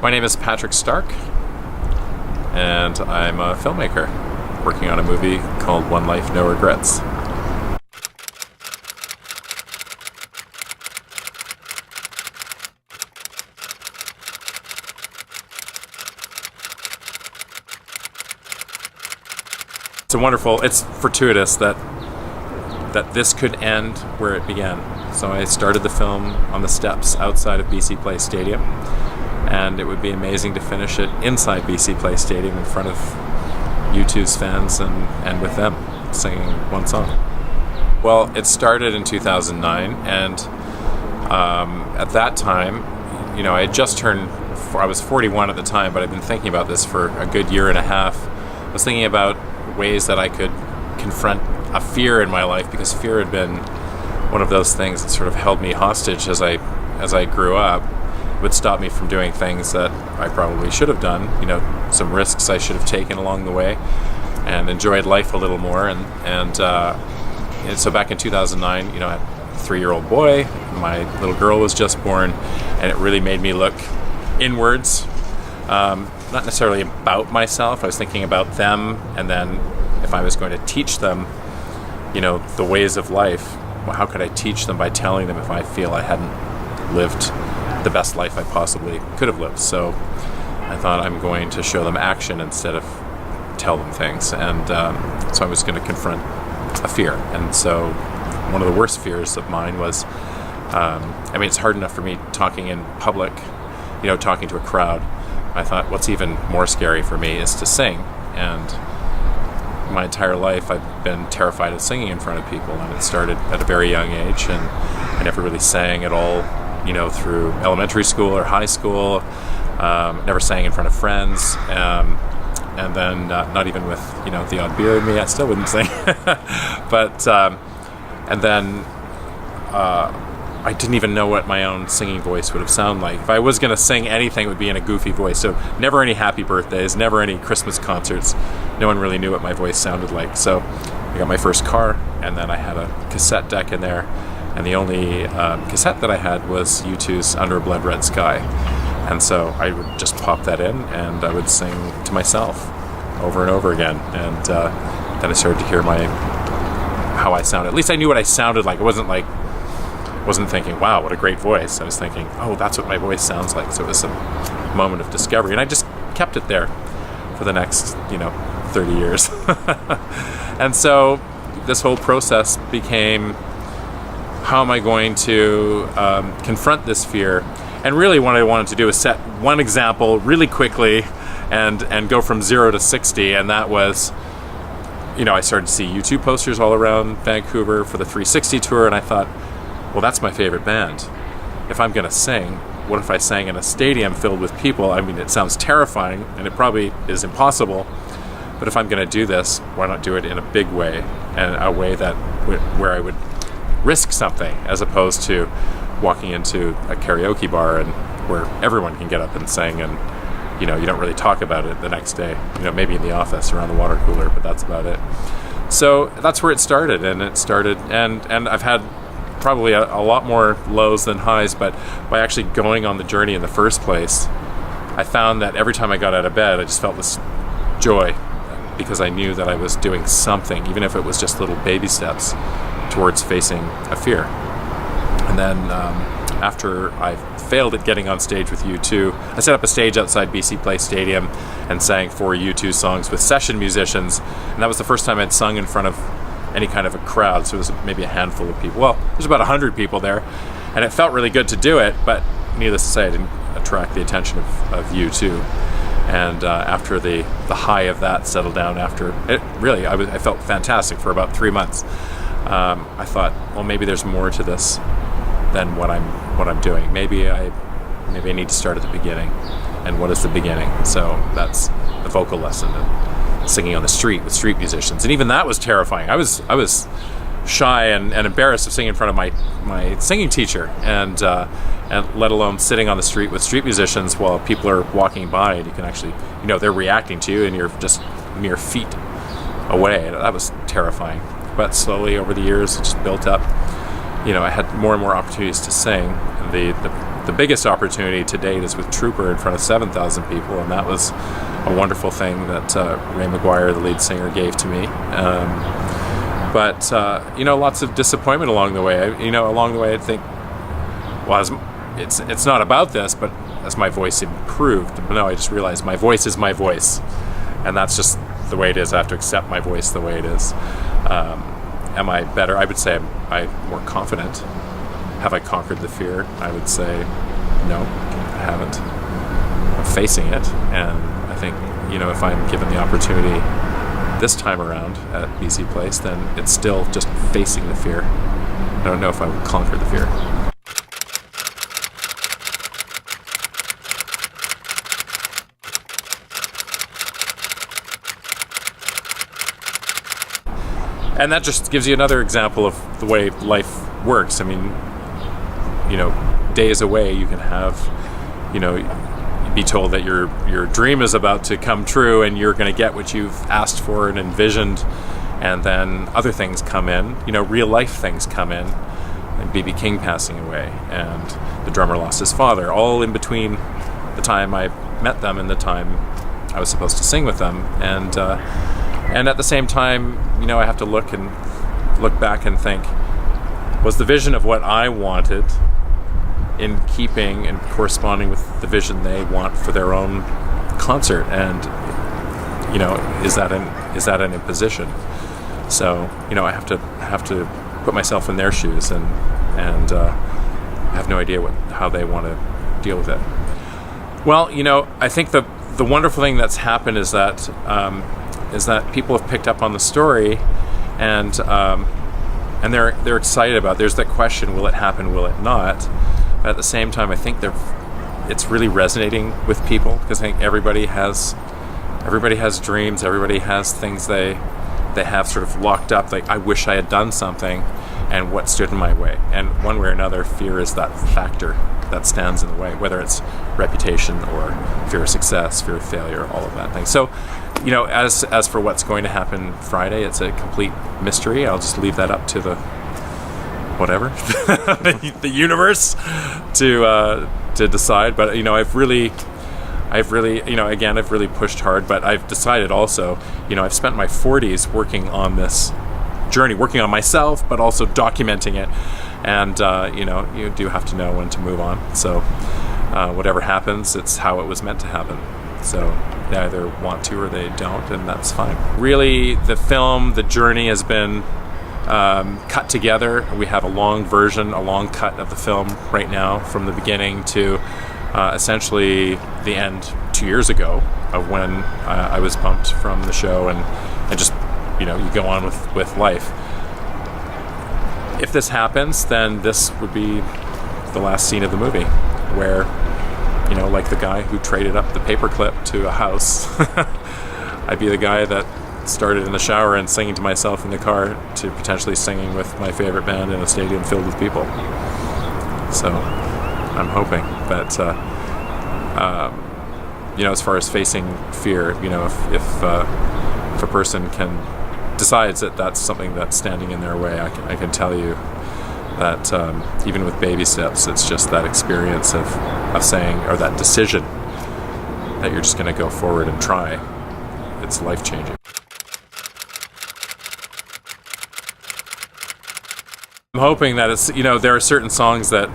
My name is Patrick Stark, and I'm a filmmaker working on a movie called One Life, No Regrets. It's fortuitous that this could end where it began. So I started the film on the steps outside of BC Place Stadium, and it would be amazing to finish it inside BC Place Stadium in front of U2's fans and with them singing one song. Well, it started in 2009, and at that time, I had just I was 41 at the time, but I'd been thinking about this for a good year and a half. I was thinking about ways that I could confront a fear in my life, because fear had been one of those things that sort of held me hostage as I grew up. It would stop me from doing things that I probably should have done, some risks I should have taken along the way, and enjoyed life a little more. And so back in 2009, I had a 3-year-old boy, my little girl was just born, and it really made me look inwards. Not necessarily about myself. I was thinking about them, and then if I was going to teach them, the ways of life, well, how could I teach them by telling them if I feel I hadn't lived the best life I possibly could have lived? So I thought, I'm going to show them action instead of tell them things, and so I was going to confront a fear. And so one of the worst fears of mine was, it's hard enough for me talking in public, talking to a crowd. I thought, what's even more scary for me is to sing. And my entire life I've been terrified of singing in front of people, and it started at a very young age, and I never really sang at all, through elementary school or high school. Never sang in front of friends, and then not even with the odd beer in me, I still wouldn't sing. But and then I didn't even know what my own singing voice would have sounded like. If I was going to sing anything, it would be in a goofy voice. So never any happy birthdays, never any Christmas concerts. No one really knew what my voice sounded like. So I got my first car, and then I had a cassette deck in there. And the only cassette that I had was U2's Under a Blood Red Sky. And so I would just pop that in, and I would sing to myself over and over again. And then I started to hear how I sounded. At least I knew what I sounded like. It wasn't thinking, wow, what a great voice. I was thinking, oh, that's what my voice sounds like. So it was a moment of discovery, and I just kept it there for the next 30 years. And so this whole process became, how am I going to confront this fear? And really what I wanted to do is set one example really quickly and go from 0 to 60, and that was, I started to see U2 posters all around Vancouver for the 360 tour, and I thought, well, that's my favorite band. If I'm going to sing, what if I sang in a stadium filled with people? It sounds terrifying, and it probably is impossible. But if I'm going to do this, why not do it in a big way, and a way where I would risk something, as opposed to walking into a karaoke bar and where everyone can get up and sing, and you don't really talk about it the next day. Maybe in the office around the water cooler, but that's about it. So that's where it started, and I've had probably a lot more lows than highs, but by actually going on the journey in the first place, I found that every time I got out of bed, I just felt this joy, because I knew that I was doing something, even if it was just little baby steps towards facing a fear. And then after I failed at getting on stage with U2, I set up a stage outside BC Place Stadium and sang 4 U2 songs with session musicians, and that was the first time I'd sung in front of any kind of a crowd. So it was maybe a handful of people. Well, there's about 100 people there, and it felt really good to do it, but needless to say, I didn't attract the attention of U2. And after the high of that settled down, after it really, I felt fantastic for about 3 months. I thought, well, maybe there's more to this than what I'm doing. Maybe I need to start at the beginning. And what is the beginning? So that's the vocal lesson, and singing on the street with street musicians. And even that was terrifying. I was shy and embarrassed of singing in front of my singing teacher, and let alone sitting on the street with street musicians while people are walking by, and you can actually, they're reacting to you, and you're just mere feet away. That was terrifying. But slowly over the years, it just built up. I had more and more opportunities to sing. The the biggest opportunity to date is with Trooper in front of 7,000 people, and that was a wonderful thing that Ray McGuire, the lead singer, gave to me. But lots of disappointment along the way. Along the way, I think, it's not about this, but as my voice improved, I just realized my voice is my voice, and that's just the way it is. I have to accept my voice the way it is. Am I better? I would say I'm more confident. Have I conquered the fear? I would say no, I haven't. I'm facing it, and I think, if I'm given the opportunity this time around at BC Place, then it's still just facing the fear. I don't know if I would conquer the fear. And that just gives you another example of the way life works. I mean, days away, you can have, be told that your dream is about to come true and you're going to get what you've asked for and envisioned, and then other things come in, real life things come in, like B.B. King passing away and the drummer lost his father, all in between the time I met them and the time I was supposed to sing with them. And at the same time, I have to look back and think, was the vision of what I wanted in keeping and corresponding with the vision they want for their own concert? And is that an imposition? So I have to put myself in their shoes, and I have no idea how they want to deal with it. Well, I think the wonderful thing that's happened is that people have picked up on the story, and they're excited about it. There's that question: will it happen? Will it not? But at the same time, I think it's really resonating with people, because I think everybody has dreams. Everybody has things they have sort of locked up. Like, I wish I had done something, and what stood in my way. And one way or another, fear is that factor that stands in the way, whether it's reputation or fear of success, fear of failure, all of that thing. So, as for what's going to happen Friday, it's a complete mystery. I'll just leave that up to the the universe to decide. But I've really pushed hard. But I've decided also, I've spent my 40s working on this journey, working on myself, but also documenting it. And you do have to know when to move on. So whatever happens, it's how it was meant to happen. So they either want to or they don't, and that's fine. Really, the film, the journey has been cut together. We have a long cut of the film right now, from the beginning to essentially the end 2 years ago, of when I was bumped from the show, and just you go on with life. If this happens, then this would be the last scene of the movie, where like the guy who traded up the paperclip to a house, I'd be the guy that started in the shower and singing to myself in the car, to potentially singing with my favorite band in a stadium filled with people. So I'm hoping. But as far as facing fear, if a person decides that that's something that's standing in their way, I can tell you that even with baby steps, it's just that experience of saying, or that decision that you're just going to go forward and try. It's life-changing. I'm hoping that it's, there are certain songs that,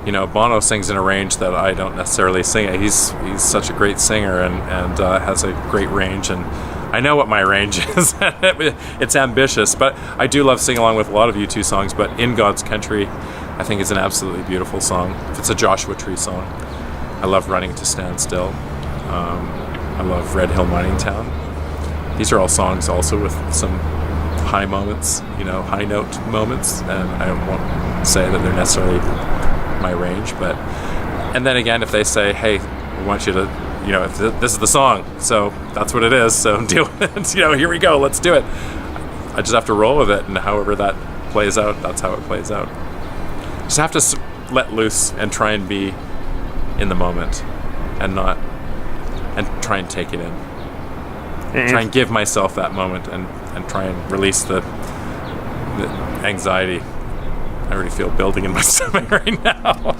Bono sings in a range that I don't necessarily sing. He's such a great singer and has a great range, and I know what my range is. It's ambitious, but I do love singing along with a lot of U2 songs. But In God's Country, I think, is an absolutely beautiful song. If it's a Joshua Tree song, I love Running to Stand Still. I love Red Hill Mining Town. These are all songs also with some high moments, high note moments, and I don't want to say that they're necessarily my range, but, and then again, if they say, hey, we want you to, if this is the song, so that's what it is, so deal with it, here we go, let's do it. I just have to roll with it, and however that plays out, that's how it plays out. Just have to let loose and try and be in the moment, and try and take it in. Try and give myself that moment, and try and release the anxiety I already feel building in my stomach right now.